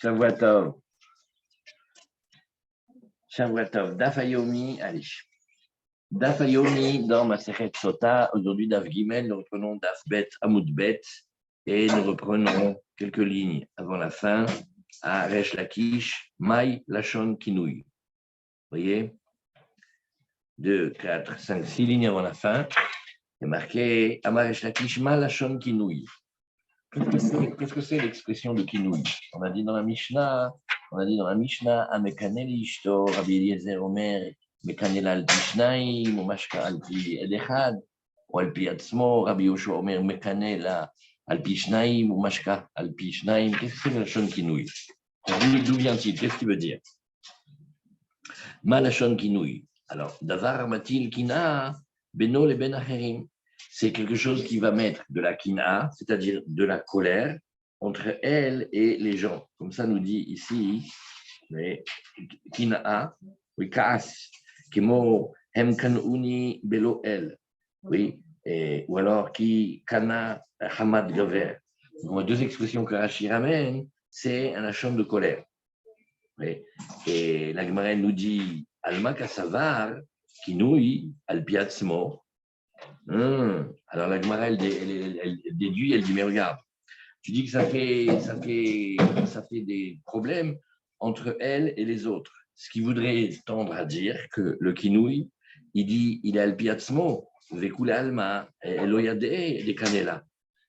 Shavuatov. Shavuatov. Daf Hayomi, allez. Daf Hayomi dans Masechet Sota. Aujourd'hui, Daf Gimel, nous reprenons Daf Bet, Amud Bet, et nous reprenons quelques lignes avant la fin à Resh Lakish, Mai Lachon Kinouy. Vous voyez 2, 4, 5, 6 lignes avant la fin. Il est marqué Amar Resh Lakish, Ma Lachon Kinouy. Qu'est-ce que c'est l'expression de Kinouy? On a dit dans la Mishnah, Amekanel Ishto, Rabbi Eliezer Omer, Mekanel al Pishnaim, ou Mashka al Pi Edechad, ou al Pi Atzmo, Rabbi Yoshua Omer, Mekanel al Pishnaim, ou Mashka al Pishnaim. Qu'est-ce que c'est la Lachon Kinouy? D'où vient-il? Qu'est-ce qu'il veut dire? Ma Lachon Kinouy. Alors, Davar Matil Kina, Beno le Ben Acherim. C'est quelque chose qui va mettre de la kina, c'est-à-dire de la colère, entre elle et les gens. Comme ça nous dit ici, mais kina, oui, kaas, kimo hem kanuni belo el, oui, ou alors ki kana hamad gaver. Donc, deux expressions que Rashi ramène, c'est un lachon de colère. Oui. Et la Gemara nous dit alma kasavar kinui al piatzmo. Alors la Gemara, elle déduit, elle dit, mais regarde, tu dis que ça fait des problèmes entre elle et les autres. Ce qui voudrait tendre à dire que le kinouï, il dit, il est al piatzmo, vekula alma, eloyade de kanela.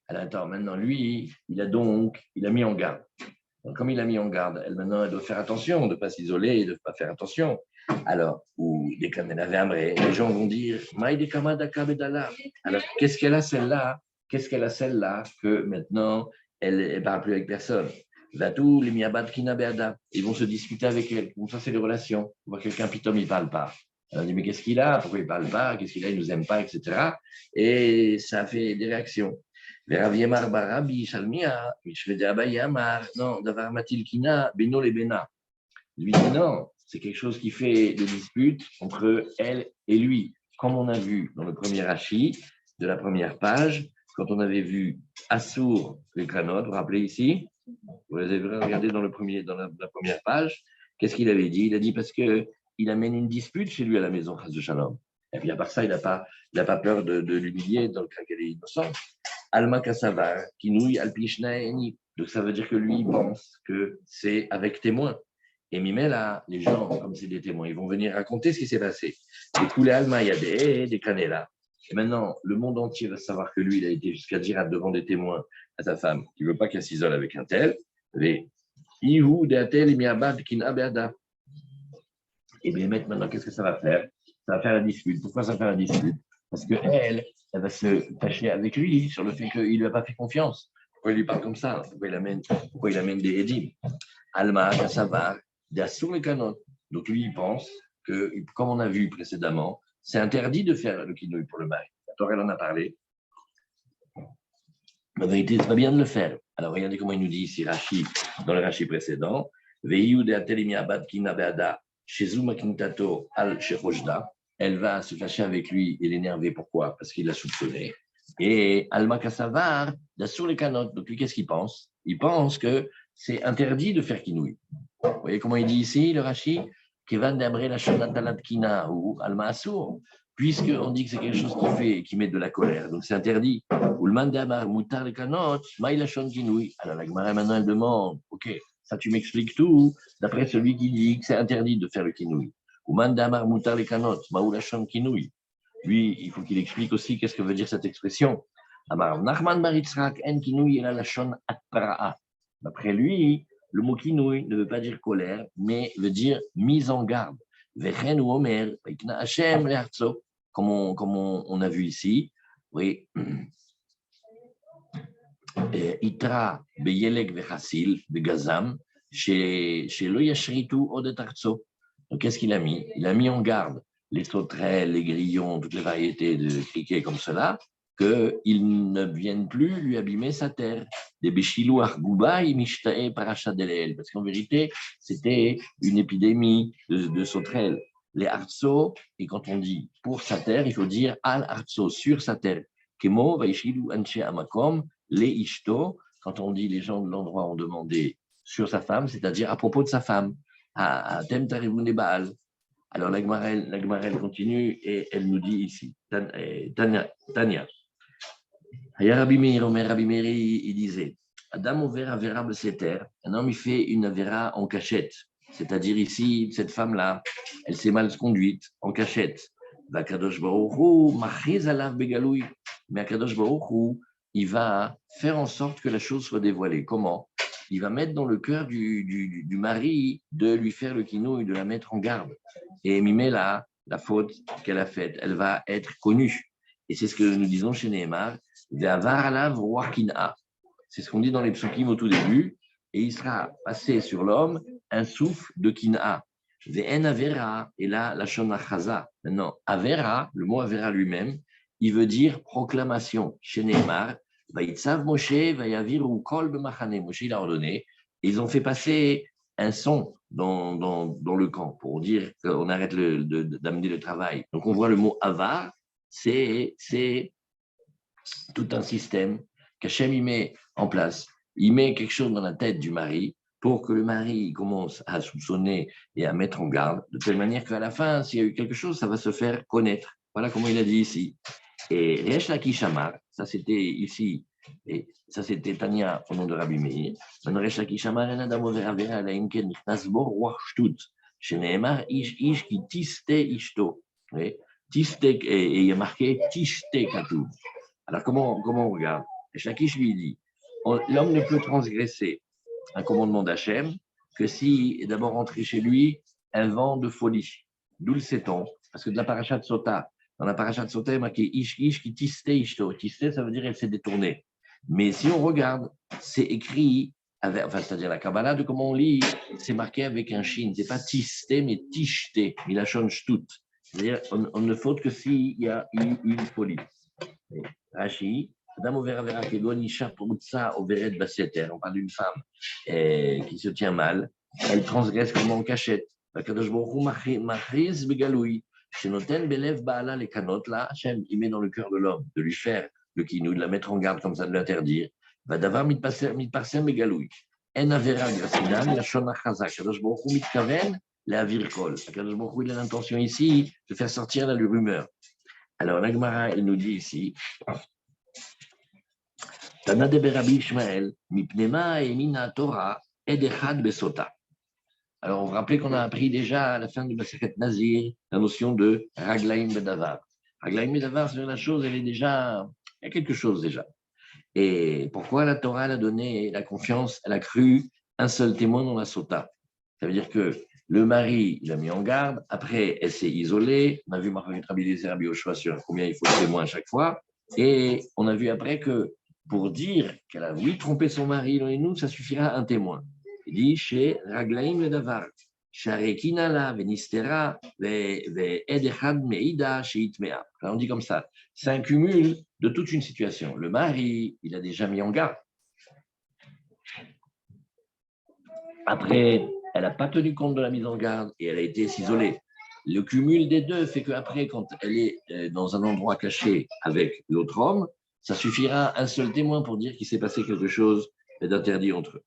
Alors attends, maintenant lui, il a mis en garde. Donc, comme il a mis en garde, maintenant, elle doit faire attention, de ne pas s'isoler, de ne pas faire attention. Alors, ou des Kamenavamré, les gens vont dire, alors, qu'est-ce qu'elle a celle-là que maintenant, elle ne parle plus avec personne? Vatou, les miabat kinabeada, ils vont se discuter avec elle. Bon, ça, c'est les relations. On voit quelqu'un, pitom, il ne parle pas. Alors, on dit, mais qu'est-ce qu'il a? Pourquoi il ne parle pas? Qu'est-ce qu'il a? Il ne nous aime pas, etc. Et ça fait des réactions. Raviemar Barabi, Shalmia, Mishvede Abayamar, non, Davar Matil Kina, Beno le Bena. Lui dit non, c'est quelque chose qui fait des disputes entre elle et lui. Comme on a vu dans le premier Rashi de la première page, quand on avait vu Assour les Kranot, vous vous rappelez ici? Vous les avez regardé dans la première page. Qu'est-ce qu'il avait dit? Il a dit parce qu'il amène une dispute chez lui à la maison, Chas de Shalom. Et puis à part ça, il n'a pas peur de l'humilier dans le cas qu'elle est innocente. Alma Kassavar, Kinouy Alpishnaeni. Donc ça veut dire que lui, il pense que c'est avec témoins. Et Mimela, les gens, comme c'est des témoins, ils vont venir raconter ce qui s'est passé. Des coulées Alma Yadé, des Kanela. Et maintenant, le monde entier va savoir que lui, il a été jusqu'à dire devant des témoins à sa femme qu'il ne veut pas qu'elle s'isole avec un tel. Les Ihu de Atel Miabad Kina Beada. Et bien maintenant, qu'est-ce que ça va faire? Ça va faire la dispute. Pourquoi ça va faire la dispute? Parce qu'elle va se fâcher avec lui sur le fait qu'il ne lui a pas fait confiance. Pourquoi il lui parle comme ça? Pourquoi il amène des édim? Alma, Kassavar, Dassou et Kanot. Donc lui, il pense que, comme on a vu précédemment, c'est interdit de faire le kinouï pour le mari. La Torah, elle en a parlé. La vérité, c'est pas bien de le faire. Alors regardez comment il nous dit ici, Rashi, dans le Rashi précédent. Veiyu de Atelimia Bad Kinabeada, Shezuma Kintato al Shechojda. Elle va se fâcher avec lui et l'énerver. Pourquoi? Parce qu'il l'a soupçonné. Et Alma Kassavar, Dassou les Kanot. Donc lui, qu'est-ce qu'il pense? Il pense que c'est interdit de faire kinouï. Vous voyez comment il dit ici, le Rashi? Kevan d'Abré la Shonatalat Kina ou Alma Assour, puisqu'on dit que c'est quelque chose qui met de la colère. Donc c'est interdit. Ou le Mandamar Moutar les Kanot, Maïla Shon Kinouï. Alors la Gemara maintenant elle demande, ok, ça tu m'expliques tout, d'après celui qui dit que c'est interdit de faire le kinouï. Ou Mandamar Moutar les Kanot, Maïla Shon Kinouï. Lui, il faut qu'il explique aussi qu'est-ce que veut dire cette expression. Amar Nachman Baritzrak en Kinouï et la Shon Atpara'a. D'après lui, le mot kinouï ne veut pas dire colère, mais veut dire mise en garde. Vechen ou Omer, Hashem le Hartzo, comme on a vu ici. Oui. Itra beyelek vechassil begazam, chez lo yashritu odet Hartzo. Donc qu'est-ce qu'il a mis? Il a mis en garde les sauterelles, les grillons, toutes les variétés de criquets comme cela, qu'ils ne viennent plus lui abîmer sa terre. Des béchilou argoubaï mishtae paracha deleel. Parce qu'en vérité, c'était une épidémie de sauterelles. Les artso, et quand on dit pour sa terre, il faut dire al artso, sur sa terre. Kemo vaishilou anche amakom, les ishto. Quand on dit les gens de l'endroit ont demandé sur sa femme, c'est-à-dire à propos de sa femme. Tem tarivune Baal. Alors la Gemara, elle continue et elle nous dit ici, Tania. Rabbi Meir, Rabbi Meir, il disait, Adam ouvert Avera Beseter, un homme il fait une Avera en cachette, c'est-à-dire ici, cette femme-là, elle s'est mal conduite en cachette. Vakadosh Baruch Hu, Machiz alav begaloui. Mais Akadosh Baruch Hu, il va faire en sorte que la chose soit dévoilée. Comment? Il va mettre dans le cœur du mari de lui faire le kinouï, de la mettre en garde. Et Mimela, la faute qu'elle a faite, elle va être connue. Et c'est ce que nous disons chez Nehemar, c'est ce qu'on dit dans les psukim au tout début, et il sera passé sur l'homme un souffle de kin'a. Ve'en avera, et là, la shon achaza. Maintenant, avera, le mot avera lui-même, il veut dire proclamation. Chez Nehemar, Vaïtsav Moshe, Vayavir ou Kol b'machane. Moshe, il a ordonné, et ils ont fait passer un son dans le camp pour dire qu'on arrête d'amener le travail. Donc, on voit le mot avar, c'est tout un système qu'Hachem y met en place. Il met quelque chose dans la tête du mari pour que le mari commence à soupçonner et à mettre en garde, de telle manière qu'à la fin, s'il y a eu quelque chose, ça va se faire connaître. Voilà comment il a dit ici. Et Resh Lakish Amar, ça c'était ici, et ça c'était Tania au nom de Rabbi Meir. Maintenant Resh Lakish Amar, en Adam over Avera, ala imken nichnas bo ruach shtut, sheneemar ish ki tiste ishto. Tiste, et il y a marqué tiste katou. Alors, comment on regarde? Shakish lui dit, l'homme ne peut transgresser un commandement d'Hachem que si est d'abord rentré chez lui un vent de folie. D'où le sait-on? Parce que de la paracha de Sota, dans la paracha de Sota, il y a marqué Ish qui tiste ishto. Tiste, ça veut dire elle s'est détournée. Mais si on regarde, c'est écrit, c'est-à-dire la Kabbalah, de comment on lit, c'est marqué avec un shin. C'est pas tiste, mais tishte. Il a change tout. C'est-à-dire, on ne faute que s'il y a eu une folie. Rashi, Adam Overa Vera Kegon, Isha Prutsa Overet Basseter. On parle d'une femme qui se tient mal. Elle transgresse comme en cachette. Kadosh Baruch Hu Machiz Begaloui. Shenoten Belev Baala les canot là. Hachem, il met dans le cœur de l'homme de lui faire le kinou, de la mettre en garde comme ça, de l'interdire. Vadavar mitparsem Begaloui. En Avera Grasinam, la Shona Chazak. Kadosh Baruch Hu Mitkaven, la Virkol. Kadosh Baruch Hu, il a l'intention ici de faire sortir la rumeur. Alors, l'Agmara, il nous dit ici, Tana de Berabi Ishmael, Mipnema et Mina Torah, Edechad Besota. Alors, on vous rappelez qu'on a appris déjà à la fin du Masechet Nazir la notion de Raglaim Bedavar. Raglaim Bedavar, c'est la chose, il y a quelque chose déjà. Et pourquoi la Torah elle a donné la confiance, elle a cru un seul témoin dans la Sota? Ça veut dire que le mari l'a mis en garde, après elle s'est isolée, on a vu Marc Rabbi Rabbi Yoshua sur combien il faut de témoins à chaque fois, et on a vu après que pour dire qu'elle a oui trompé son mari, nous, ça suffira un témoin. Il dit chez Raglaim le Davar, Sharekinala, Venistera, Edechad Meida, chez Itmea. On dit comme ça, c'est un cumul de toute une situation. Le mari, il a déjà mis en garde. Après, elle n'a pas tenu compte de la mise en garde et elle a été isolée. Le cumul des deux fait qu'après, quand elle est dans un endroit caché avec l'autre homme, ça suffira un seul témoin pour dire qu'il s'est passé quelque chose d'interdit entre eux.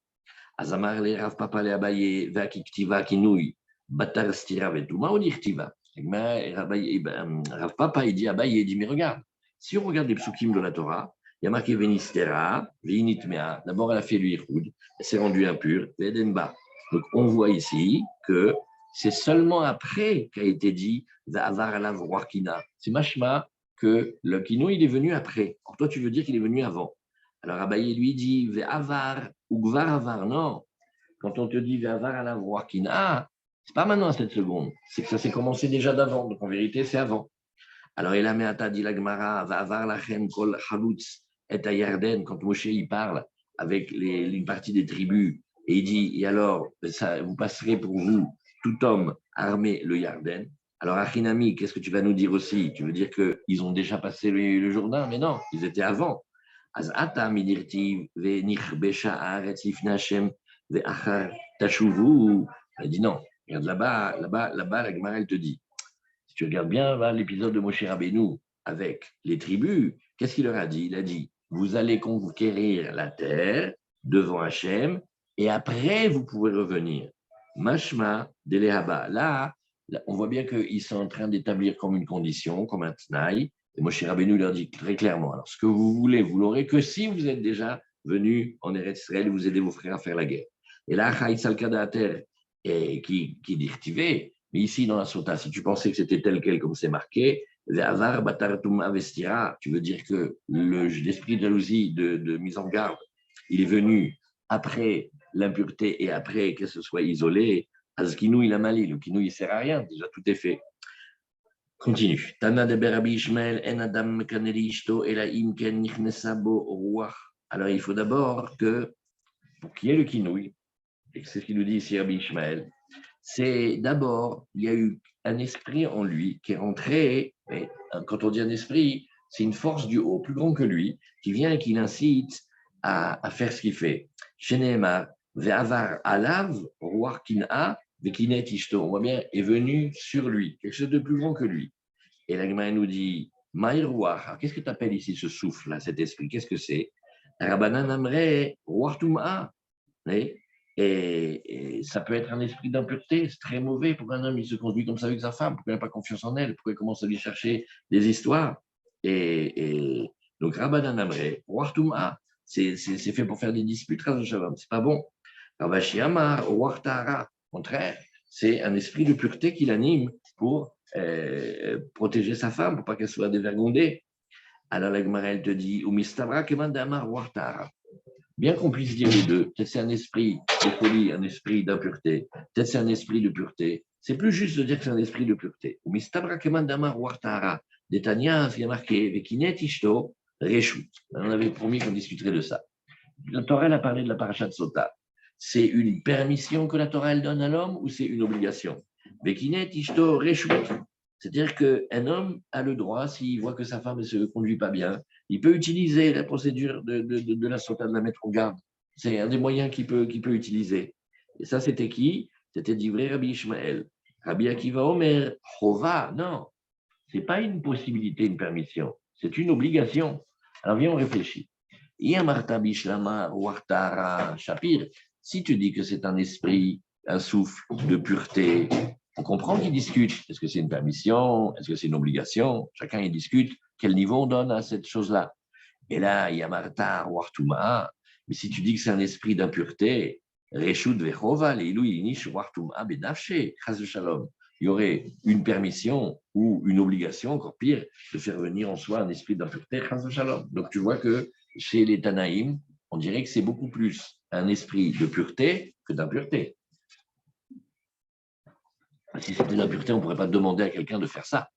Azamar le Rav Papa le Abaye, Vakiktiva Kinouy, Batar Stira Vetuma, on dit Ktiva. Rav Papa, il dit Abaye, il dit mais regarde, si on regarde les psukim de la Torah, il y a marqué Venistera, Veinitmea. D'abord, elle a fait l'Ihoud, elle s'est rendue impure, Vedemba. Donc, on voit ici que c'est seulement après qu'a été dit Avar alav Warkina. C'est machma que le kino, il est venu après. Or, toi, tu veux dire qu'il est venu avant. Alors, Abaye lui dit Avar ou Gvar Avar. Non. Quand on te dit Avar alav Warkina, c'est pas maintenant à cette seconde. C'est que ça s'est commencé déjà d'avant. Donc, en vérité, c'est avant. Alors, il a mis à dit la Gemara Avar lachem kol halutz. Et à Yarden, quand Moshe il parle avec une partie des tribus, et il dit, et alors, ça, vous passerez pour vous, tout homme armé, le Yarden. Alors, Achinami, qu'est-ce que tu vas nous dire aussi? Tu veux dire qu'ils ont déjà passé le Jourdain? Mais non, ils étaient avant. Az ata midirtiv ve'nich besha haaretz lifnei Hashem ve'achar tashuvu. Elle dit non. Regarde là-bas, la Gemara, elle te dit. Si tu regardes bien l'épisode de Moshe Rabbeinu avec les tribus, qu'est-ce qu'il leur a dit? Il a dit, vous allez conquérir la terre devant Hachem et après, vous pouvez revenir. Mashma, Delehaba. Là, on voit bien qu'ils sont en train d'établir comme une condition, comme un tnaï. Et Moshe Rabbeinu leur dit très clairement, alors ce que vous voulez, vous l'aurez que si vous êtes déjà venu en Eretz Israël et vous aidez vos frères à faire la guerre. Et là, Chaïs al-Kadater, qui dit mais ici dans la Sota, si tu pensais que c'était tel quel comme c'est marqué, Avar Batartum Avestira, tu veux dire que l'esprit de jalousie, de mise en garde, il est venu après l'impureté et après que ce soit isolé, Azkinou il a mali, le kinou il sert à rien, déjà tout est fait. Continue. Tana de Berabi Ishmael, en Adam Kaneli Ishto, et la Imken Nichnesabo Roi. Alors il faut d'abord que, pour qu'il y ait le kinouï, et c'est ce qu'il nous dit ici Rabbi Ishmael, c'est d'abord, il y a eu un esprit en lui qui est rentré, et quand on dit un esprit, c'est une force du haut, plus grand que lui, qui vient et qui l'incite à faire ce qu'il fait. Sheneema, ve'avar alav, roi kin'a, ve'kinet ishto. On voit bien, est venu sur lui, quelque chose de plus grand que lui. Et la Gemara nous dit, Maïr qu'est-ce que tu appelles ici ce souffle-là, cet esprit? Qu'est-ce que c'est? Rabbanan amre, roi tum'a. Et ça peut être un esprit d'impureté, c'est très mauvais pour un homme, il se conduit comme ça avec sa femme, pourquoi il n'a pas confiance en elle, pourquoi il commence à lui chercher des histoires. Et donc, Rabbanan Amre, Wartum'a, c'est fait pour faire des disputes, c'est pas bon. Ravashi Amar, Wartara, au contraire, c'est un esprit de pureté qui l'anime pour protéger sa femme, pour pas qu'elle soit dévergondée. Alors la Gemara, elle te dit, Umistabra Kemandamar Wartara. Bien qu'on puisse dire les deux, peut-être c'est un esprit de folie, un esprit d'impureté, peut-être c'est un esprit de pureté. C'est plus juste de dire que c'est un esprit de pureté. Mistabra kemandamar wartara, Netanya, il y a marqué, Vekinet ishto, reshut. On avait promis qu'on discuterait de ça. La Torah elle a parlé de la paracha de Sota. C'est une permission que la Torah elle donne à l'homme ou c'est une obligation? Vekinet ishto, reshut. C'est-à-dire qu'un homme a le droit, s'il voit que sa femme ne se conduit pas bien, il peut utiliser la procédure de la sota, de la mettre en garde. C'est un des moyens qu'il peut utiliser. Et ça, c'était qui? C'était d'ivrer Rabbi Ishmael. Rabbi Akiva Omer, Chova, non, ce n'est pas une possibilité, une permission, c'est une obligation. Alors viens, on réfléchit. Shapir, si tu dis que c'est un esprit, un souffle de pureté, on comprend qu'ils discutent. Est-ce que c'est une permission? Est-ce que c'est une obligation? Chacun y discute. Quel niveau on donne à cette chose-là? Et là, il y a Martha, Wartuma. Mais si tu dis que c'est un esprit d'impureté, Reshut Vechova, Leilu Inish, Wartuma, Benafshe, Chaz Shalom. Il y aurait une permission ou une obligation, encore pire, de faire venir en soi un esprit d'impureté, Chaz Shalom. Donc tu vois que chez les Tanaïm, on dirait que c'est beaucoup plus un esprit de pureté que d'impureté. Si c'était de l'impureté, on ne pourrait pas demander à quelqu'un de faire ça.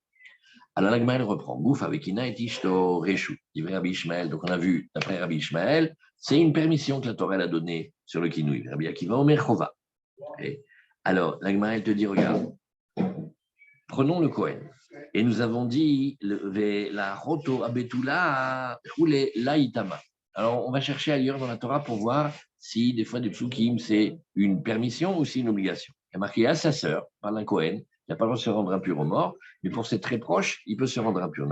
Alors l'Agma, elle reprend. Bouf avec Ina et Ishto, Reshu, Rabbi Ishmael. Donc on a vu, d'après Rabbi Ishmael, c'est une permission que la Torah a donnée sur le Kinouï. Rabbi Akiva, Omer Chova. Alors l'Agma, elle te dit, regarde, prenons le Kohen. Et nous avons dit, la Roto Abetula, Roule Laïtama. Alors on va chercher ailleurs dans la Torah pour voir si des fois des psukim, c'est une permission ou c'est une obligation. Il y a marqué à sa sœur, par la Kohen, il n'a pas le droit de se rendre impur aux morts, mais pour ses très proches, il peut se rendre impur.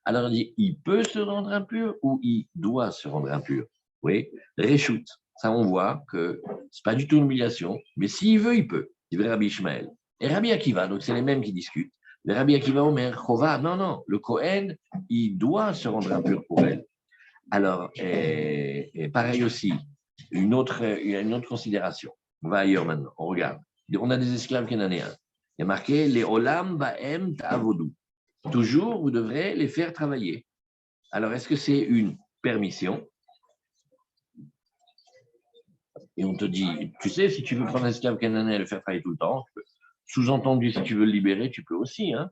Alors on dit, il peut se rendre impur ou il doit se rendre impur? Oui, Réchout. Ça, on voit que ce n'est pas du tout une obligation, mais s'il veut, il peut. Il veut Rabbi Ishmael. Et Rabbi Akiva, donc c'est les mêmes qui discutent. Le Rabbi Akiva Omer, Chova, non, le Kohen, il doit se rendre impur pour elle. Alors, et pareil aussi, il y a une autre considération. On va ailleurs maintenant, on regarde. On a des esclaves cananéens. Il y a marqué les olam ba'em ta'avodu. Toujours, vous devrez les faire travailler. Alors, est-ce que c'est une permission? Et on te dit, tu sais, si tu veux prendre un esclave cananéen et le faire travailler tout le temps, sous-entendu, si tu veux le libérer, tu peux aussi. Hein,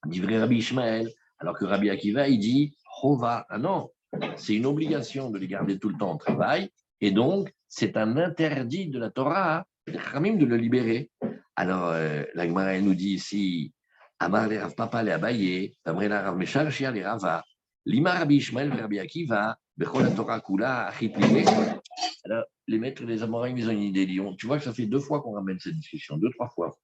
dit vrai Rabbi Ishmael. Alors que Rabbi Akiva, il dit, Chova. Ah non, c'est une obligation de les garder tout le temps au travail. Et donc, c'est un interdit de la Torah, de le libérer. Alors, la Gemara, elle nous dit ici, Amar les Rav Papa les Abaye, Tamre la Rav Meshar Shia les Rava, Lima Rabbi Ishmael Rabbi Akiva, Bechol la Torah Kula, Achipli. Alors, les maîtres des Amoraïm, ils ont une idée. Tu vois que ça fait 2 fois qu'on ramène cette discussion, 2, 3 fois.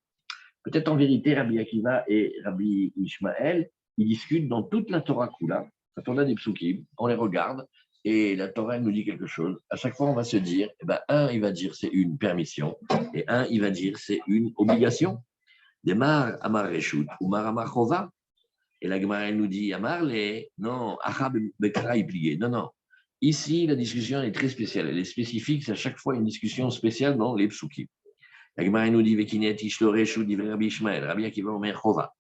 Peut-être en vérité, Rabbi Akiva et Rabbi Ishmael, ils discutent dans toute la Torah Kula. Quand on a des psukim, on les regarde et la Torah elle nous dit quelque chose, à chaque fois on va se dire, eh ben, un, il va dire c'est une permission, et un, il va dire c'est une obligation. Demar Amar Reshut, Umar Amar Chova. Et la Gemara elle nous dit, Amar le, non, Achab Bekra est plié. Non, non. Ici, la discussion est très spéciale. Elle est spécifique, c'est à chaque fois une discussion spéciale dans les psukim. La Gemara nous dit, Vekinet Ishlo Reshut, dit Rabbi Ishmael, Rabbi Akiva Omer Chova.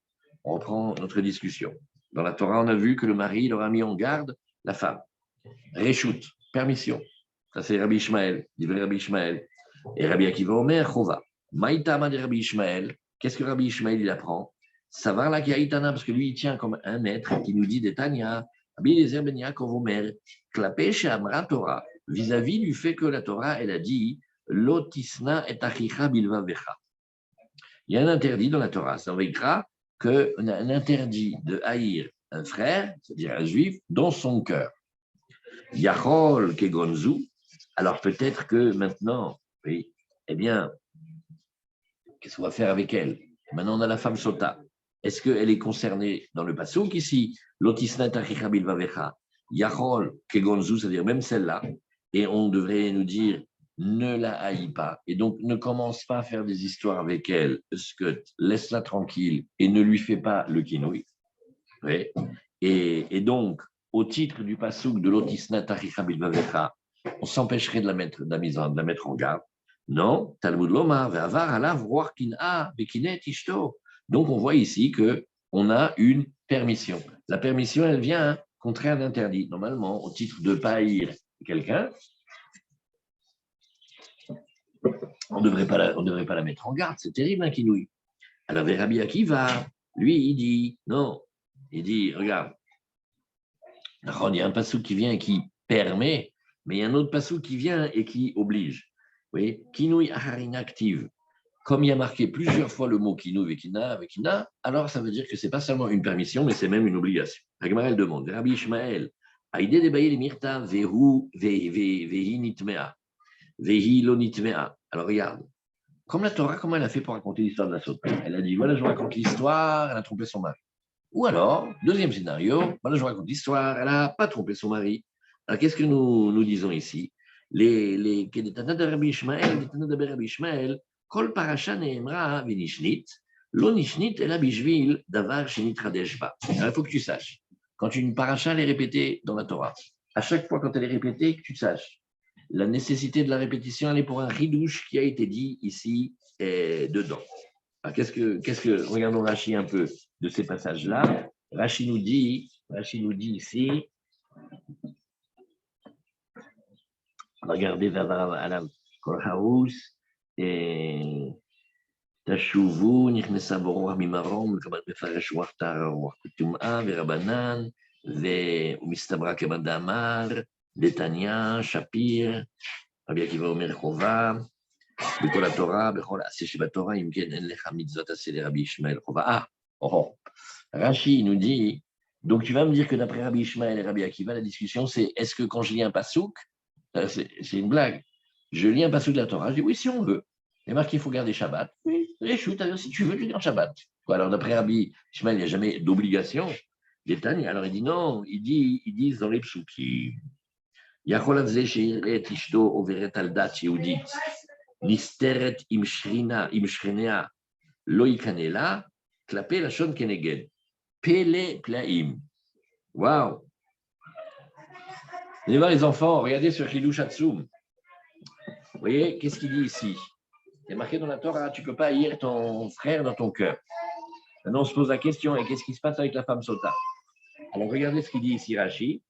On reprend notre discussion. Dans la Torah, on a vu que le mari il aura mis en garde la femme. Reshut, permission. Ça, c'est Rabbi Ishmael, dit Rabbi Ishmael. Et Rabbi Akiva Omer Chova. Maïtama de Rabbi Ishmael. Qu'est-ce que Rabbi Ishmael il apprend? Savoir la Kiaïtana, parce que lui, il tient comme un maître qui nous dit des Tanya, Rabbi Eliezer ben Yaakov Omer, Klapé chez Amra Torah, vis-à-vis du fait que la Torah, elle a dit, Lotisna et achicha bilva vecha. Il y a un interdit dans la Torah, ça veillera qu'on a un interdit de haïr un frère, c'est-à-dire un juif, dans son cœur. Yachol kegonzu, alors peut-être que maintenant, oui, eh bien, qu'est-ce qu'on va faire avec elle? Maintenant, on a la femme Sota. Est-ce qu'elle est concernée dans le passouk ici? Lotisna tachicha bilva vecha. Yachol kegonzu, c'est-à-dire même celle-là, et on devrait nous dire ne la haïs pas. Et donc, ne commence pas à faire des histoires avec elle, laisse-la tranquille et ne lui fais pas le kinouï. Oui. Et donc, au titre du passouk de l'Otisna Taricha Bilvavecha, on s'empêcherait de la mettre en garde. Non, Talmud Lomar, Ve'avar, Alav, Roar Kin'a, Bekinet, Ishto. Donc, on voit ici qu'on a une permission. La permission, elle vient contraire d'interdit. Normalement, au titre de ne pas haïr quelqu'un, on ne devrait pas la mettre en garde. C'est terrible, un kinouï. Alors, Rabbi Akiva, lui, il dit, non. Il dit, regarde, il y a un passouk qui vient et qui permet, mais il y a un autre passouk qui vient et qui oblige. Vous voyez, kinouï aharina active. Comme il y a marqué plusieurs fois le mot kinouï vekina, alors ça veut dire que ce n'est pas seulement une permission, mais c'est même une obligation. La Gemara elle demande, Rabbi Ishmael, Aïdé de Baïl Mirta, vehi nitmea, vehi lo nitmea. Alors regarde, comme la Torah, comment elle a fait pour raconter l'histoire de la Sota? Elle a dit, voilà, je vous raconte l'histoire, elle a trompé son mari. Ou alors, deuxième scénario, voilà, je vous raconte l'histoire, elle n'a pas trompé son mari. Alors, qu'est-ce que nous disons ici? Les Kedetana de Rabbi Ishmael, Kol parasha neemra venishnit, lo nishnit ela bishvil davar shenit radeshba. Alors, il faut que tu saches, quand une paracha elle est répétée dans la Torah, à chaque fois quand elle est répétée, que tu saches, la nécessité de la répétition, elle est pour un ridouche qui a été dit ici et dedans. Alors, regardons Rashi un peu de ces passages-là. Rashi nous dit ici, regardez Alam Kolhaus et Tashuvu, Nichnesa Boror Mimarom, Kabat Mefaresh Wartar Warkutum'a, Verabanan, Mistabra Kabadamar, Detania, Shapir, Rabbi Akiva Omer Chova. בכל התורה, בכל עשה שבתורה, אם כן, אין לך מצוות עשה לרבי ישמעאל חובה. Rashi nous dit, donc tu vas me dire que d'après Rabbi Ishmael et Rabbi Akiva, la discussion c'est est-ce que quand je lis un pasouk, c'est une blague, je lis un pasouk de la Torah, je dis oui si on veut. Il est marqué qu'il faut garder Shabbat. Oui, réchoute, si tu veux, tu gardes Shabbat. Alors d'après Rabbi Ishmael, il n'y a jamais d'obligation. Alors il dit non, ils disent dans les psukim, Yachol avzeh she'iret ishto overet al dat yehudit. Nisteret im shrenea lo ikanela, klapé la shon keneged. Pele plaim. Waouh! Allez voir les enfants, regardez sur Chidush Hatzum. Vous voyez, qu'est-ce qu'il dit ici? Il est marqué dans la Torah, tu ne peux pas haïr ton frère dans ton cœur. Maintenant, on se pose la question, et qu'est-ce qui se passe avec la femme Sota? Alors, regardez ce qu'il dit ici, Rashi.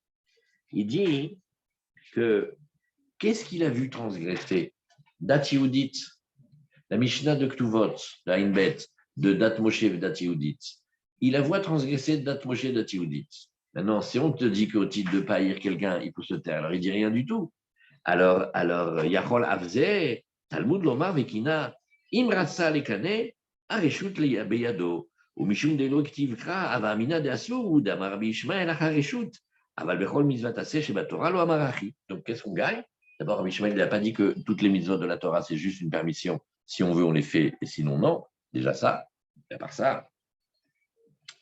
Il dit que qu'est-ce qu'il a vu transgresser? Dat Yehudit, la Mishnah de Ktuvot, la Inbet, de Dat Moshe et Dat Yehudit. Il a vu transgresser Dat Moshe et Dat Yehudit. Maintenant, si on te dit qu'au titre de ne pas haïr quelqu'un, il faut se taire, alors il ne dit rien du tout. Alors, Yachol Avze, Talmud Lomar Vekina, Imratsa Lekane, Areshut Beyado, ou Mishum Delo Ktivkra, Avamina de Asou, d'Amar Rabbi Ishmael Achareshut, Aval Bechol Mizvat Aseh Shebatora Lo Amarachi. Donc, qu'est-ce qu'on gagne? D'abord, Rabbi Ishmael n'a pas dit que toutes les mitzvot de la Torah, c'est juste une permission. Si on veut, on les fait, et sinon, non. Déjà ça. Et à part ça,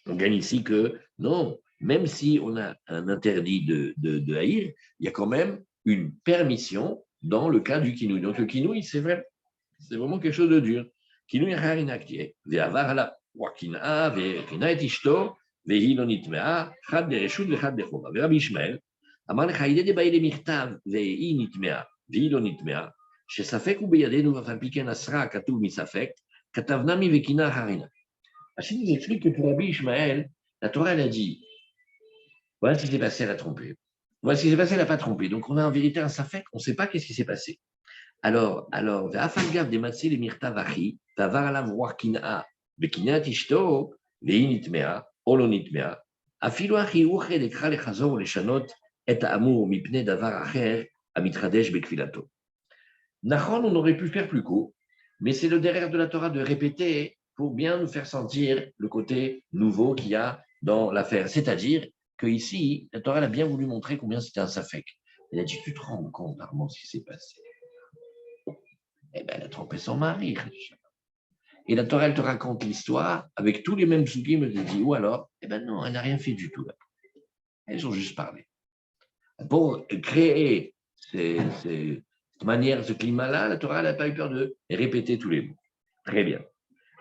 on gagne ici que non, même si on a un interdit de haïr, il y a quand même une permission dans le cas du kinouï. Donc le kinouï, c'est vraiment quelque chose de dur. Kinouï harinaktie, ve'avar ala wakina, ve'kina et ishto, ve'hi lo nitmea, chad de reshut ve'chad de chova. Ve'Rabbi Ishmael, אמר לך, ידי דבאי למכתב והיא נטמעה, והיא לא נטמעה, שספק הוא בידינו ואף על פי כן אסרה הכתוב מספק, כתב נמי וקינה הרינה. Achille nous explique que pour Rabbi Ishmael, la Torah elle a dit voilà ce qui s'est passé, elle a trompé. Voilà ce qui s'est passé, elle n'a pas trompé. Donc on a en vérité un safek, on ne sait pas qu'est-ce qui s'est passé. Alors, Afalgav de Matsi le Mirta Vachi, Tavar alav Wakina, Bekina Tishto, Veinitmea, Olonitmea, Afilo Achi Uche de Kra le Chazor le Shanot, et Amour Mipne Davar Acher, Amitradesh Bekfilato. Nachon, on aurait pu faire plus court, mais c'est le derrière de la Torah de répéter pour bien nous faire sentir le côté nouveau qu'il y a dans l'affaire. C'est-à-dire qu'ici, la Torah a bien voulu montrer combien c'était un safek. Elle a dit, tu te rends compte, Armand, ce qui s'est passé. Eh bien, elle a trompé son mari. Et la Torah, elle te raconte l'histoire avec tous les mêmes sougim. Elle te dit, ou alors, eh bien non, elle n'a rien fait du tout. Là. Elles ont juste parlé. Pour créer cette manière, ce climat-là, la Torah n'a pas eu peur de répéter tous les mots. Très bien.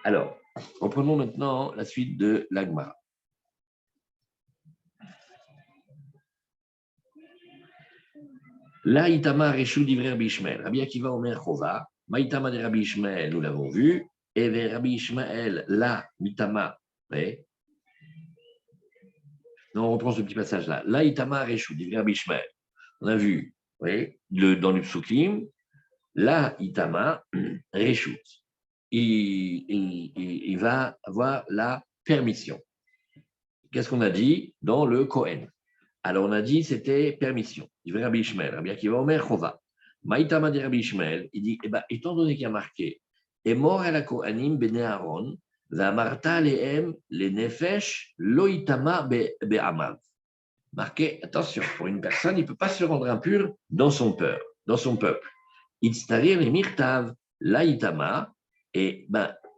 Alors, reprenons maintenant la suite de l'Agmara. Là, Itama Reshu d'Ivrer Rabbi Ishmael. Rabbi Akiva Omer Chova. Maïtama de Rabbi Ishmael, nous l'avons vu. Et vers Rabbi Ishmael, là, Mitama. Non, on reprend ce petit passage-là. Là, Itama Reshu d'Ivrer Rabbi Ishmael. On a vu, dans le psukim, là, Itama Reshu. Il va avoir la permission. Qu'est-ce qu'on a dit dans le Kohen? Alors, on a dit c'était permission. Il veut Rabbi Ishmael. Rabbi Akiva Omer Chova. Maïtama de Rabbi Ishmael, il dit, étant donné qu'il y a marqué, et mort à la Kohanim bene Aaron, Vamarta lehem le nefesh loitama be'amav. Marqué, attention, pour une personne, il ne peut pas se rendre impur dans son peuple. Itztarir le mirtav laitama, et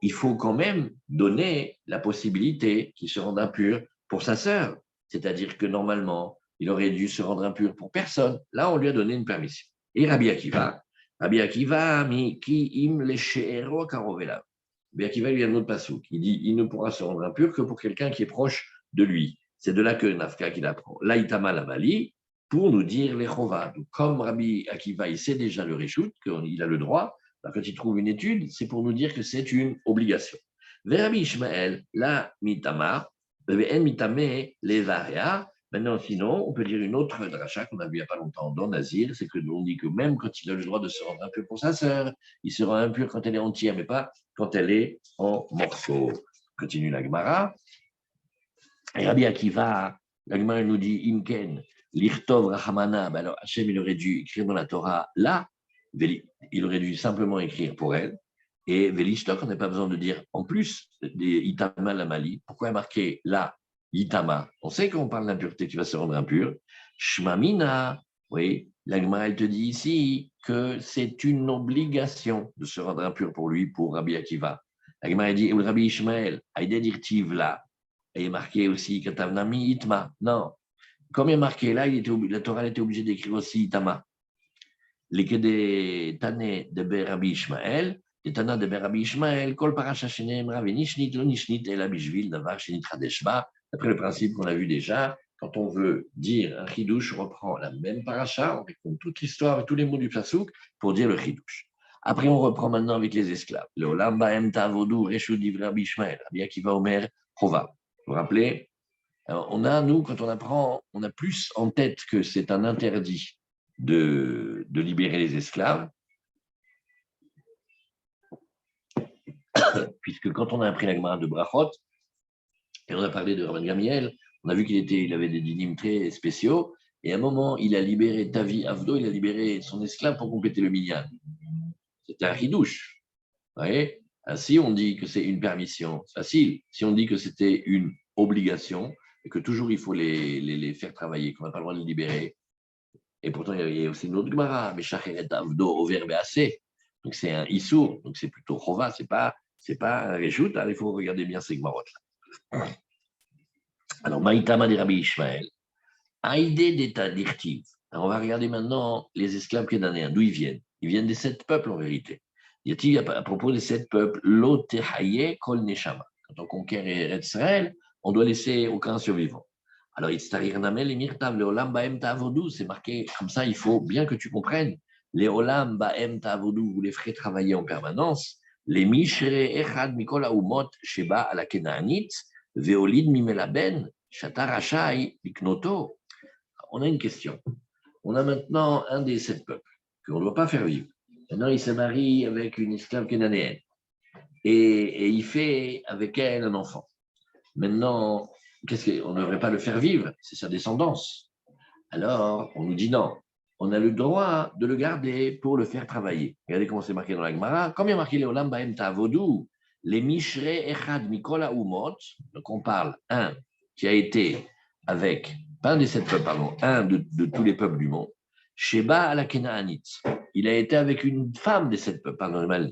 il faut quand même donner la possibilité qu'il se rende impur pour sa sœur. C'est-à-dire que normalement, il aurait dû se rendre impur pour personne. Là, on lui a donné une permission. Et Rabbi Akiva, mi-ki im le karovela. Rabbi Akiva lui a un autre passouk. Il dit, il ne pourra se rendre impur que pour quelqu'un qui est proche de lui. C'est de là que Nafka qu'il apprend. Laïtama Lamali, pour nous dire les chova. Comme Rabbi Akiva, il sait déjà le réchout, qu'il a le droit, quand il trouve une étude, c'est pour nous dire que c'est une obligation. Vers Rabbi Ishmael, la mitama, en mitame les varia. Maintenant, sinon, on peut dire une autre dracha qu'on a vu il n'y a pas longtemps dans Nazir, c'est que on dit que même quand il a le droit de se rendre impur pour sa sœur, il se rend impur quand elle est entière, mais pas quand elle est en morceaux. Continue la Gemara. Et Rabbi Akiva, la Gemara nous dit Imken, l'Irtov Rahamana, alors Hachem, il aurait dû écrire dans la Torah là, il aurait dû simplement écrire pour elle. Et Velishtok, on n'a pas besoin de dire en plus des Itama Lamali. Pourquoi marquer là Itama? On sait qu'on parle d'impureté qui va se rendre impure. Shmamina, oui, la Gemara, elle te dit ici que c'est une obligation de se rendre impur pour lui, pour Rabbi Akiva. La Gemara dit Rabbi Ishmael, Aïdé dirtiv là. Et il est marqué aussi Katavnami Itma. Non, comme il est marqué là, la Torah était obligée d'écrire aussi Itama. Les Kedé Tane de Rabbi Ishmael, les Tana de Rabbi Ishmael, Kol Parasha Shenemra, Venishni, Lonishni, El Bishvil, Davar, Shenit Hadeshba. Après le principe qu'on a vu déjà, quand on veut dire un chidouche, on reprend la même paracha, on raconte toute l'histoire, tous les mots du pasouk pour dire le chidouche. Après, on reprend maintenant avec les esclaves. Le Olam Baem Tavodou, Reshut Divra Rabbi Ishmael, Rabbi Akiva Omer, Chova. Vous vous rappelez? Alors, on a, nous, quand on apprend, on a plus en tête que c'est un interdit de libérer les esclaves, puisque quand on a appris la Gemara de Brachot, et on a parlé de Rabban Gamiel, on a vu il avait des dynimes très spéciaux, et à un moment, il a libéré Tavi Avdo, il a libéré son esclave pour compléter le minyan. C'était un chidouche. Vous voyez? Ainsi, on dit que c'est une permission, c'est facile. Si on dit que c'était une obligation, et que toujours il faut les faire travailler, qu'on n'a pas le droit de les libérer, et pourtant il y a aussi une autre Gemara, mais Shacheret Avdo au verbe assez. Donc c'est un Issour, donc c'est plutôt Chova, c'est pas un Réjout, il faut regarder bien ces Gemarot-là. Alors, Maïtama de Rabbi Ishmael, Haïdé d'État d'Irtiv. Alors, on va regarder maintenant les esclaves kénanéens, d'où ils viennent. Ils viennent des 7 peuples en vérité. Y a-t-il à propos des 7 peuples, Lotehaye Kol Neshama. Quand on conquiert Israël, on doit laisser aucun survivant. Alors, Itztarir Namel et Mirtav, le Olam Baem Ta'avodou, c'est marqué comme ça, il faut bien que tu comprennes. Les Olam Baem Ta'avodou, vous les ferez travailler en permanence. Les Mishre Echad Mikol Aumot Sheba à la Kenaanit, Veolid Mimelaben, Shatar Rachai, Liknoto. On a une question. On a maintenant un des 7 peuples qu'on ne doit pas faire vivre. Maintenant, il se marie avec une esclave cananéenne et il fait avec elle un enfant. Maintenant, qu'est-ce qu'on ne devrait pas le faire vivre? C'est sa descendance. Alors, on nous dit non. On a le droit de le garder pour le faire travailler. Regardez comment c'est marqué dans la Gemara. Comme il y a marqué les Olam Baem Ta'avodou, les Mishre Echad Mikola Umot, donc on parle un qui a été avec, pas un des 7 peuples, pardon, un de tous les peuples du monde, Sheba à la Kenaanit. Il a été avec une femme des 7 peuples, pardon, mal.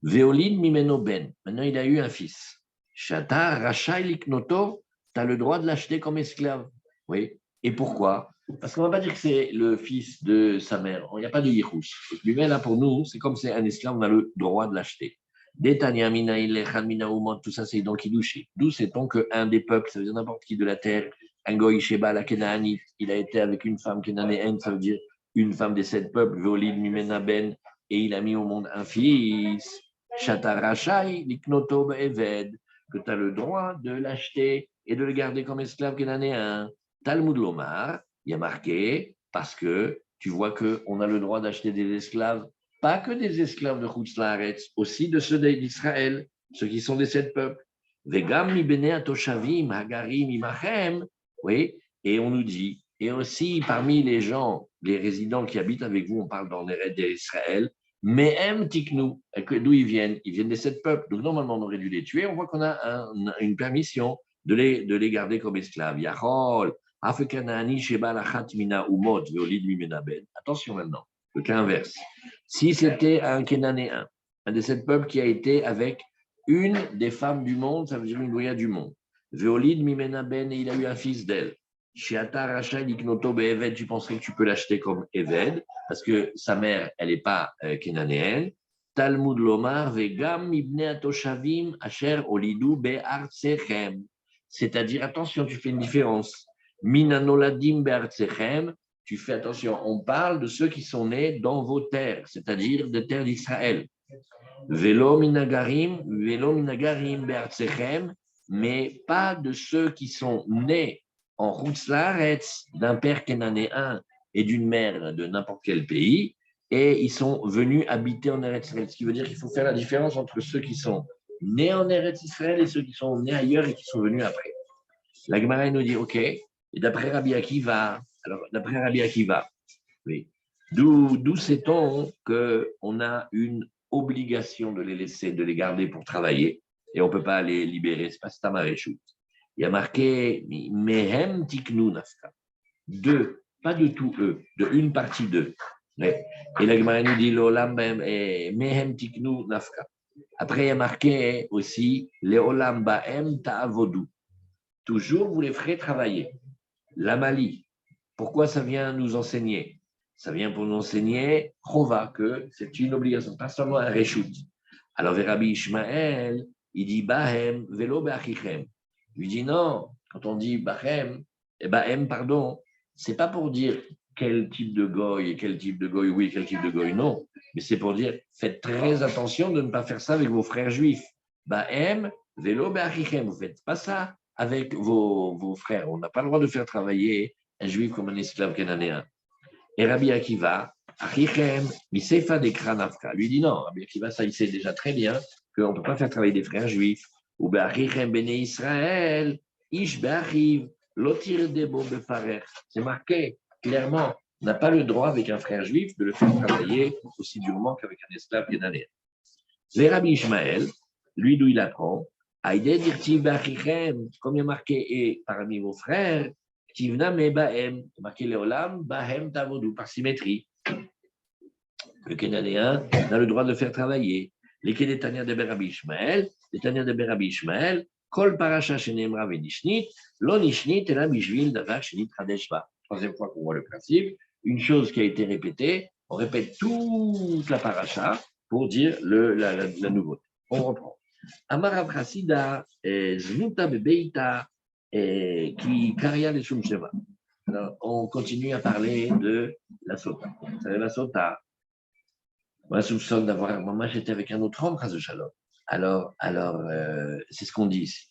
Veolin Mimeno Ben. Maintenant, il a eu un fils. Shatar Rachai Liknoto, tu as le droit de l'acheter comme esclave. Oui. Et pourquoi? Parce qu'on ne va pas dire que c'est le fils de sa mère. Il n'y a pas de yichus. Lui, là, pour nous, c'est comme c'est un esclave, on a le droit de l'acheter. Detania Mina Ilechan Mina Umot, tout ça, c'est donc Kidushi. D'où sait-on qu'un des peuples, ça veut dire n'importe qui de la terre, un goy Sheba, la Kenaanite, il a été avec une femme kenanéenne, ça veut dire une femme des 7 peuples, Veolid Mimena Ben, et il a mis au monde un fils. Shatar Rachai, Liknoto Eved, que tu as le droit de l'acheter et de le garder comme esclave kenanéen. Talmud Lomar, il y a marqué, parce que tu vois qu'on a le droit d'acheter des esclaves, pas que des esclaves de Chutzlaretz, aussi de ceux d'Israël, ceux qui sont des 7 peuples. Vegam mi bene atoshavim, hagarim imachem, oui, et on nous dit, et aussi parmi les gens, les résidents qui habitent avec vous, on parle dans les raids d'Israël, mais Tiknou, d'où ils viennent? Ils viennent des 7 peuples, donc normalement on aurait dû les tuer, on voit qu'on a une permission de les garder comme esclaves. Yachol, Attention maintenant, le cas inverse. Si c'était un Kénanéen, un des 7 peuples qui a été avec une des femmes du monde, ça veut dire une goya du monde. Veolid Mimena Ben, et il a eu un fils d'elle. Shiata Rachel Iknoto Eved, tu penserais que tu peux l'acheter comme Eved, parce que sa mère, elle n'est pas kénanéenne. Talmud Lomar, Vegam Ibne Atoshavim, Asher Olidu Be'artsechem. C'est-à-dire, attention, tu fais une différence. Minanoladim Be'artsechem, tu fais attention, on parle de ceux qui sont nés dans vos terres, c'est-à-dire des terres d'Israël. Velo Minagarim Be'artsechem, mais pas de ceux qui sont nés en Chutzlaretz d'un père kénanéen et d'une mère de n'importe quel pays, et ils sont venus habiter en Eretz Israël. Ce qui veut dire qu'il faut faire la différence entre ceux qui sont nés en Eretz Israël et ceux qui sont nés ailleurs et qui sont venus après. La Gemara nous dit, OK, et d'après Rabbi Akiva, oui, d'où sait-on qu'on a une obligation de les laisser, de les garder pour travailler, et on ne peut pas les libérer, c'est pas Stamaréchout. Il y a marqué Mehem Tiknu Nafka. Deux, pas de tout eux, de une partie d'eux. Et la Gemara nous dit L'Olam Mehem Tiknu Nafka. Après, il y a marqué aussi L'Olam Baem Ta'avodou. Toujours, vous les ferez travailler. La Mali, pourquoi ça vient nous enseigner? Ça vient pour nous enseigner Chova, que c'est une obligation, pas seulement un reshoot. Alors, Rabbi Ishmael, il dit Bahem velo be'achichem. Il lui dit non, quand on dit Bahem, Bahem, pardon, c'est pas pour dire quel type de goy, quel type de goy oui, quel type de goy non, mais c'est pour dire faites très attention de ne pas faire ça avec vos frères juifs. Bahem velo be'achichem, vous faites pas ça avec vos frères. On n'a pas le droit de faire travailler un juif comme un esclave cananéen. Et Rabbi Akiva, Achichem, Misefa de Kranafka, lui dit non, Rabbi Akiva, ça il sait déjà très bien qu'on ne peut pas faire travailler des frères juifs. Ou Achichem Bene Israël, Ish Be'achiv, Lotir Debo Befarer. C'est marqué clairement, on n'a pas le droit avec un frère juif de le faire travailler aussi durement qu'avec un esclave cananéen. Et Rabbi Ishmael, lui d'où il apprend, Aïdé Dirtiv Be'achichem, comme il y a marqué, et parmi vos frères, Tivna me Bahem, marqué Léolam, Bahem Tavodou, par symétrie. Le Kénanéen a le droit de le faire travailler. Les Kénétaniens de Rabbi Ishmael, les Taniens de Rabbi Ishmael, Kol parasha shenemra venishnit, lo nishnit et la bishvil davar shenit hadeshva. Troisième fois qu'on voit le principe, une chose qui a été répétée, on répète toute la paracha pour dire la nouveauté. On reprend. Amar Rav Chassida, Zvuta bebeita, qui karia les shum sheva. Alors, on continue à parler de la sota. Vous savez, la sota, moi, je soupçonne d'avoir. Moi, j'étais avec un autre homme, Chas de Shalom. Alors c'est ce qu'on dit ici.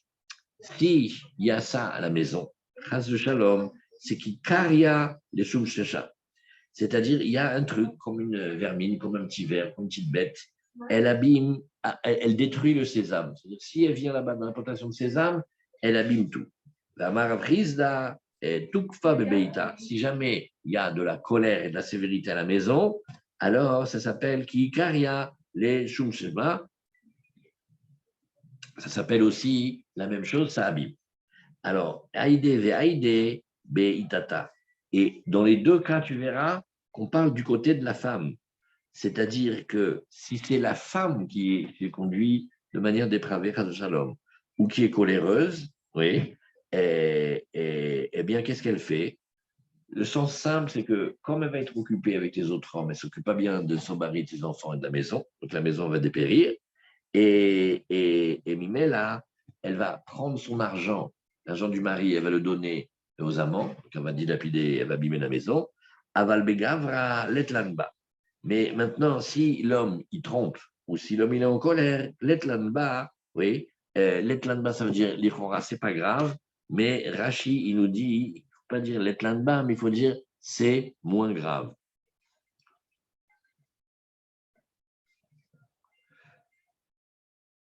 S'il y a ça à la maison, Chas de Shalom, c'est qu'il caria les shum sheva. C'est-à-dire, il y a un truc comme une vermine, comme un petit ver, comme une petite bête. Elle abîme, elle détruit le sésame. C'est-à-dire, si elle vient là-bas dans l'implantation de sésame, elle abîme tout. La maravrisda et tukfa bebeita. Si jamais il y a de la colère et de la sévérité à la maison, alors ça s'appelle kikaria les shumsheba. Ça s'appelle aussi la même chose, ça abîme. Alors, aïde ve aïde beitata. Et dans les deux cas, tu verras qu'on parle du côté de la femme. C'est-à-dire que si c'est la femme qui est conduite de manière dépravée, Chas Shalom, ou qui est coléreuse, oui, et bien, qu'est-ce qu'elle fait? Le sens simple, c'est que comme elle va être occupée avec les autres hommes, elle ne s'occupe pas bien de son mari, de ses enfants et de la maison, donc la maison va dépérir, et Mimela, elle va prendre son argent, l'argent du mari, elle va le donner aux amants, donc elle va dilapider, elle va abîmer la maison, aval begavra letlanba. Mais maintenant, si l'homme, il trompe, ou si l'homme, il est en colère, letlanba, oui, letlanba, ça veut dire l'Ichora, c'est pas grave, mais Rashi, il nous dit, il ne faut pas dire letlanba, mais il faut dire c'est moins grave.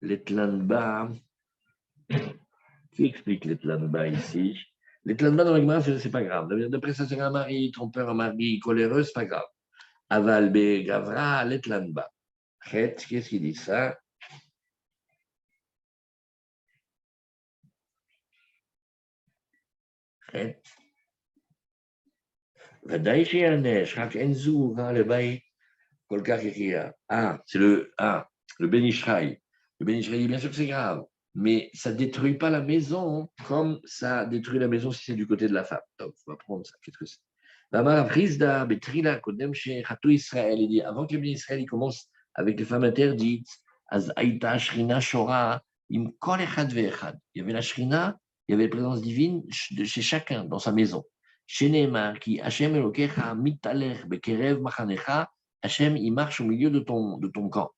Letlanba, qui explique letlanba ici? Letlanba dans l'Agma, c'est pas grave. D'après ça, c'est un mari trompeur, un mari coléreux, c'est pas grave. Aval begavra letlanba. Qu'est-ce qu'il dit ça? ודאי שיענש, רק אין זוג לבית כל כך יחיה. Le Ben Ishraï. Le Ben Ishraï, bien sûr que c'est grave, mais ça ne détruit pas la maison comme ça détruit la maison si c'est du côté de la femme. Donc, on va prendre ça. Qu'est-ce que c'est? Il dit, avant que le Ben Israël commence avec les femmes interdites, il y avait la shrina, il y avait la présence divine chez chacun dans sa maison. Chez Neymar, qui Hachem Elokecha mitalech bekerev machanecha, Hachem, il marche au milieu de ton camp.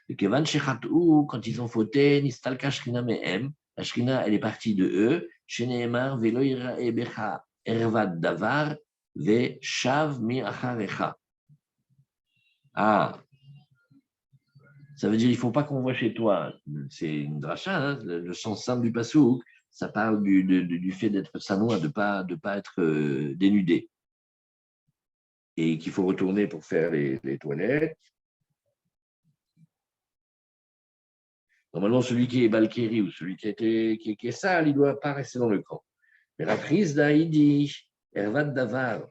Et Kevan Shechatou, quand ils ont fauté, Nistalka Shrina Mehem, la Shrina, elle est partie de eux. Chez Neymar, Velo Irae Becha Ervad Davar, Ve Shav Mi Acharecha. Ah, ça veut dire il ne faut pas qu'on voit chez toi. C'est une dracha, hein, le sens simple du pasouk. Ça parle du fait d'être sanois, de ne pas être dénudé. Et qu'il faut retourner pour faire les toilettes. Normalement, celui qui est Balkéri ou celui qui est sale, il ne doit pas rester dans le camp. Mais la prise d'Aïdi, Ervad Davar,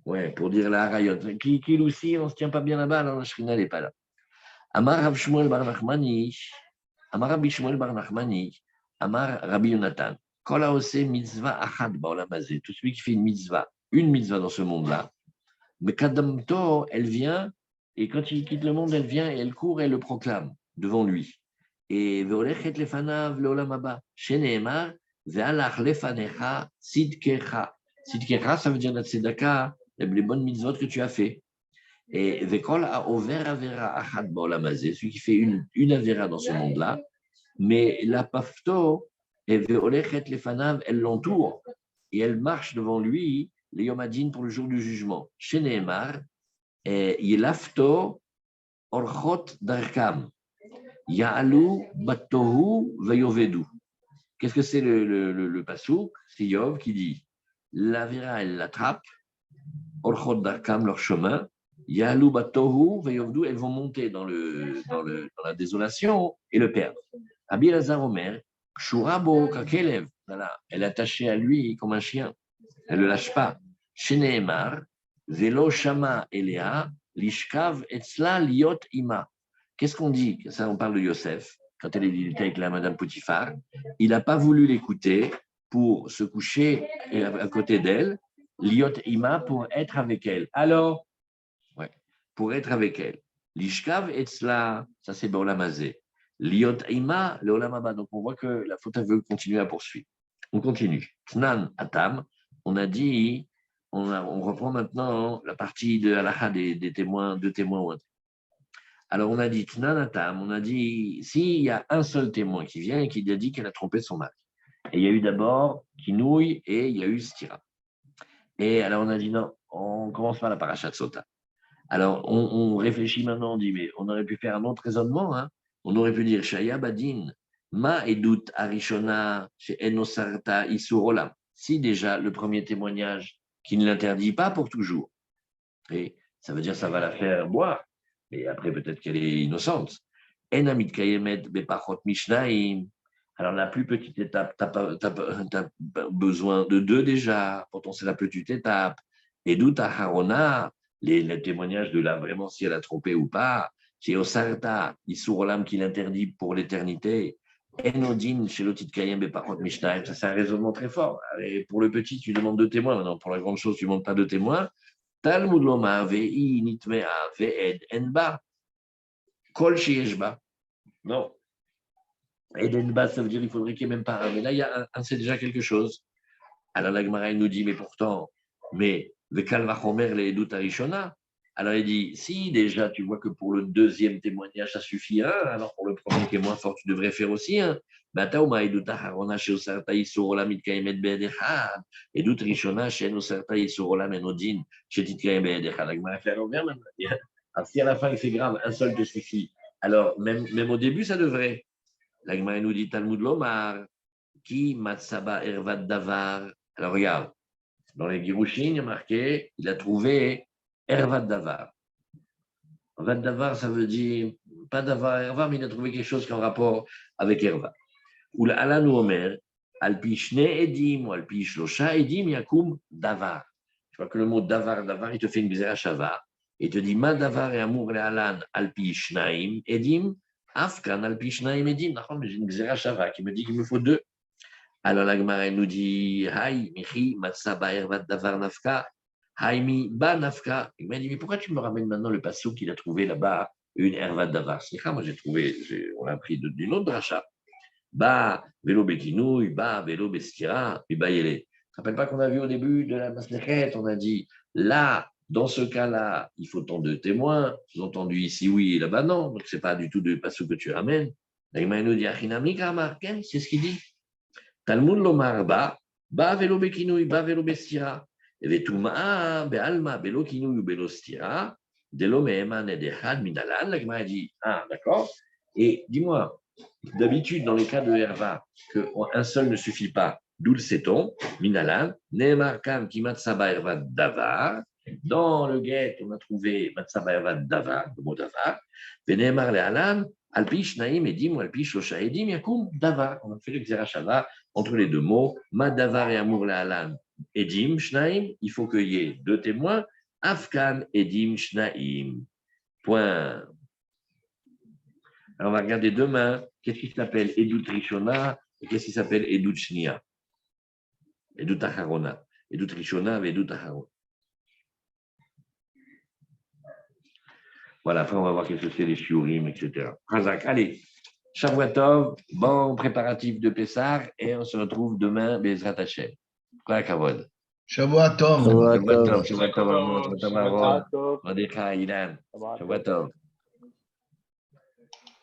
ouais, pour dire la Harayot, qui aussi, on ne se tient pas bien là-bas, alors la Shrina n'est pas là. Amar Rav Shmuel Bar Nachmani, Amar Rabbi Shmuel Bar Nachmani, Amar Rabbi Yonatan, Kol haoseh mitzvah achad ba'olam hazeh, tout celui qui fait une mitzvah dans ce monde-là, mais Kadamto, elle vient, et quand il quitte le monde, elle vient et elle court et elle le proclame devant lui. Et Veolechet lefanav leolam haba, sheneemar, ve'alach lefanecha sidkecha. Sidkecha, ça veut dire la tzedaka, les bonnes mitzvot que tu as fait. Et Vekol a over avera achad ba'olam hazeh, celui qui fait une avera dans ce monde-là, mais la pafto, et Veolechet lefanav, elle l'entoure, et elle marche devant lui, les Yom Hadin pour le jour du jugement. Chez Nehemar, Yelafto Orchot Darkam, Ya'alu Batohu Vayovedu. Qu'est-ce que c'est le pasouk? C'est Yov qui dit la Vera, elle l'attrape, Orchot Darkam, leur chemin, Ya'alu Batohu Vayovedu, elles vont monter dans la désolation et le perdre. Rabbi Elazar Omer, Shurabo Kakelev, elle est attachée à lui comme un chien. Elle ne le lâche pas. Chez Nehemar, Velo Shama Elea, Lishkav Etzla Liot Ima. Qu'est-ce qu'on dit? Ça, on parle de Yosef. quand il était avec la Madame Potiphar, il n'a pas voulu l'écouter pour se coucher à côté d'elle, liot ima pour être avec elle. Alors, ouais, pour être avec elle. L'ishkav etzla, ça c'est Bolamazé. Liot ima, le olamaba. Donc on voit que la faute veut continuer à poursuivre. On continue. Tnan atam, on a dit, on reprend maintenant la partie de halakha des témoins, deux témoins. Alors on a dit Tnan atam, on a dit s'il y a un seul témoin qui vient et qui a dit qu'elle a trompé son mari. Et il y a eu d'abord Kinouï et il y a eu Stira. Et alors on a dit non, on commence par la paracha de Sota. Alors on réfléchit maintenant, on dit mais on aurait pu faire un autre raisonnement. Hein. On aurait pu dire Shaya Badin, Ma Edut Arishona chez Enosarta Isurolam. Si déjà le premier témoignage qui ne l'interdit pas pour toujours, et ça veut dire que ça va la faire boire, et après peut-être qu'elle est innocente. Enamit Kayemet Bepachot Mishnaim. Alors, la plus petite étape, tu as besoin de deux déjà. Pourtant, c'est la petite étape. Et d'où ta harona, les témoignages de là, vraiment, si elle a trompé ou pas. Chez Osarta, Isurolam qui l'interdit pour l'éternité. Enodin, chez l'Otit Kayem, et par contre, Mishnah, ça c'est un raisonnement très fort. Et pour le petit, tu demandes deux témoins. Maintenant, pour la grande chose, tu ne demandes pas deux témoins. Talmud Loma, Vei, Nitmea, Ve'ed, Enba, Kol Shieshba. Non. Edenba, ça veut dire qu'il faudrait qu'il n'y ait même pas un. Mais là, il y a un, c'est déjà quelque chose. Alors la Gemara nous dit, mais pourtant, mais le Kalvachomer, les Edut Arishona. Alors il dit, si déjà tu vois que pour le deuxième témoignage, ça suffit un, alors pour le premier qui est moins fort, tu devrais faire aussi un. Batauma Edut Harona, chez Osarta Isorolam, Itkaemet Be'edechad. Edut Rishona, chez Osarta Isorolam, Enodin, chez Itkaemet Be'edechad. La Gemara fait revient maintenant. Alors si à la fin c'est grave, un seul te suffit. Alors même au début, ça devrait. La Gemara nous dit Talmud Lomar, qui Matsaba Ervad Davar. Alors regarde, dans les Girushin, il y a marqué, il a trouvé Ervad Davar. Ervad Davar, ça veut dire, pas Davar, Ervad, mais il a trouvé quelque chose qui est en rapport avec Ervad. Ou l'Ala nous Omer, Alpi Shne Edim ou Alpi Shlosha Edim Yakum Davar. Je crois que le mot Davar, il te fait une Gzera Shava. Il te dit Ma Davar et Amour le Alan Alpi Shnaim Edim. Afkan al-Pishnaim Edim, mais j'ai une Gzera Shava qui me dit qu'il me faut deux. Alors la Gemara nous dit Hai, Michi, Matsaba, Ervat Davar Nafka, Haimi, Ba Nafka. Il m'a dit mais pourquoi tu me ramènes maintenant le passou qu'il a trouvé là-bas, une Ervat Davar? Moi j'ai trouvé, on l'a appris d'une autre dracha. Ba, Vélo Bekinouï, Ba, Vélo Bestira, puis Ba Yele. Tu ne te rappelles pas qu'on a vu au début de la Maslechet, on a dit là, dans ce cas-là, il faut tant de témoins. Sous-entendu ici, oui, et là-bas, non. Donc, ce n'est pas du tout de passou que tu ramènes. L'Agma nous dit, c'est ce qu'il dit. Talmud lomar ba velo bekinui, ba velo bestira. Et vetuma, be'alma, belo kinui, belo stira. Delo me'eman edechad minalan. L'Agma dit, ah, d'accord. Et dis-moi, d'habitude, dans les cas de Herva, qu'un seul ne suffit pas, d'où le sait-on, minalan, ne'emar kam kimat saba Herva davar. Dans le guet, on a trouvé Matsaba Ervad Davar, le mot Davar. Venemar le Alan, Alpish Naim Edim ou Alpish Losha Edim Yakum Davar. On a fait le Xerashava entre les deux mots. Madavar et Amour le Alan Edim Shnaim. Il faut qu'il y ait deux témoins. Afkan Edim Shnaim. Point. Alors on va regarder demain. Qu'est-ce qui s'appelle Edut Rishona et qu'est-ce qui s'appelle Edut Shnia? Edut Acharona. Edut Rishona et Edut Acharona. Voilà, après on va voir qu'est-ce que c'est les shiurim, etc. Razak, allez, Shavuot, bon préparatif de Pessah, et on se retrouve demain, Bezrat Hashem. Quoi, Kavod? Shavuot Tov. Shavuot Tov, Shavuot Tov, Shavuot Tov, Shavuot Tov, Shavuot Tov,